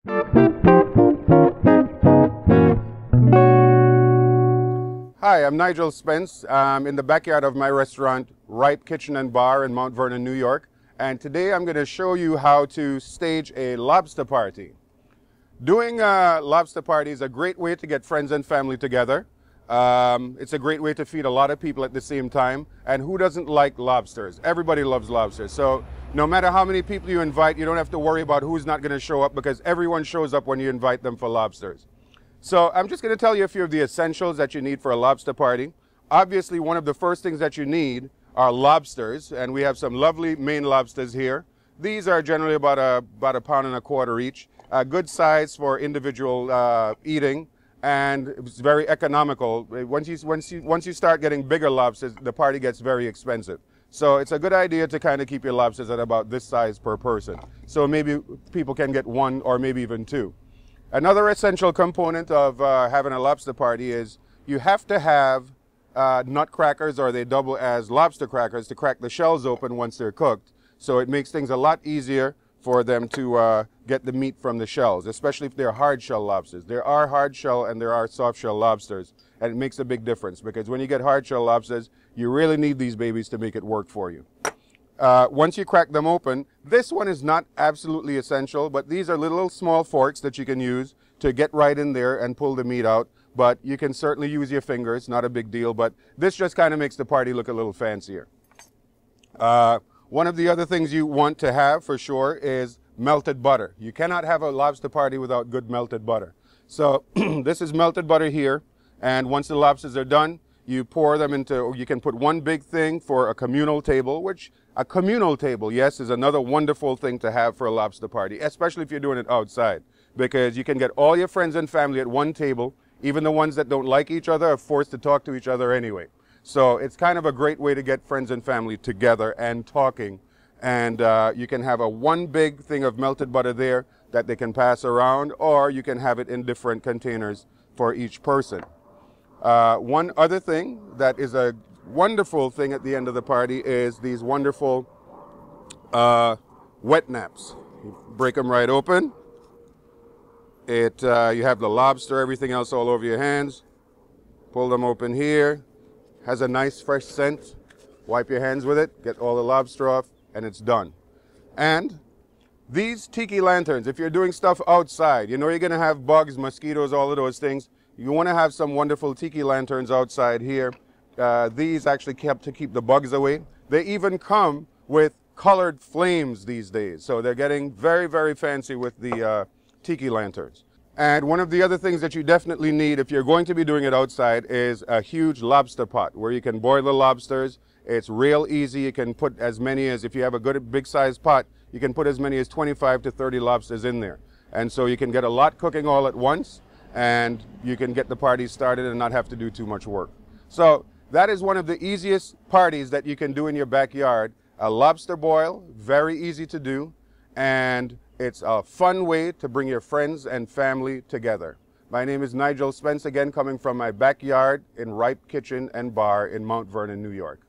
Hi, I'm Nigel Spence. I'm in the backyard of my restaurant, Ripe Kitchen and Bar in Mount Vernon, New York. And today I'm going to show you how to stage a lobster party. Doing a lobster party is a great way to get friends and family together. It's a great way to feed a lot of people at the same time. And who doesn't like lobsters? Everybody loves lobsters. So no matter how many people you invite, you don't have to worry about who's not going to show up because everyone shows up when you invite them for lobsters. So I'm just going to tell you a few of the essentials that you need for a lobster party. Obviously, one of the first things that you need are lobsters, and we have some lovely Maine lobsters here. These are generally about a pound and a quarter each. A good size for individual eating, and it's very economical. Once you start getting bigger lobsters, the party gets very expensive. So it's a good idea to kind of keep your lobsters at about this size per person. So maybe people can get one or maybe even two. Another essential component of having a lobster party is you have to have nutcrackers, or they double as lobster crackers, to crack the shells open once they're cooked. So it makes things a lot easier for them to get the meat from the shells, especially if they're hard shell lobsters. There are hard shell and there are soft shell lobsters, and it makes a big difference because when you get hard shell lobsters, you really need these babies to make it work for you. Once you crack them open, this one is not absolutely essential, but these are little small forks that you can use to get right in there and pull the meat out. But you can certainly use your fingers, not a big deal, but this just kind of makes the party look a little fancier. One of the other things you want to have for sure is melted butter. You cannot have a lobster party without good melted butter. So this is melted butter here, and once the lobsters are done, you pour them into, you can put one big thing for a communal table, which a communal table, yes, is another wonderful thing to have for a lobster party, especially if you're doing it outside, because you can get all your friends and family at one table. Even the ones that don't like each other are forced to talk to each other anyway. So it's kind of a great way to get friends and family together and talking. And you can have one big thing of melted butter there that they can pass around, or you can have it in different containers for each person. One other thing that is a wonderful thing at the end of the party is these wonderful wet naps. You break them right open. You have the lobster, everything else all over your hands. Pull them open here. Has a nice fresh scent. Wipe your hands with it, get all the lobster off, and it's done. And these tiki lanterns, if you're doing stuff outside, you know you're going to have bugs, mosquitoes, all of those things. You want to have some wonderful tiki lanterns outside here. These actually kept to keep the bugs away. They even come with colored flames these days. So they're getting very, very fancy with the tiki lanterns. And one of the other things that you definitely need if you're going to be doing it outside is a huge lobster pot where you can boil the lobsters. It's real easy. You can put as many as, if you have a good big size pot, you can put as many as 25 to 30 lobsters in there. And so you can get a lot cooking all at once, and you can get the party started and not have to do too much work. So that is one of the easiest parties that you can do in your backyard. A lobster boil, very easy to do, and it's a fun way to bring your friends and family together. My name is Nigel Spence, again coming from my backyard in Ripe Kitchen and Bar in Mount Vernon, New York.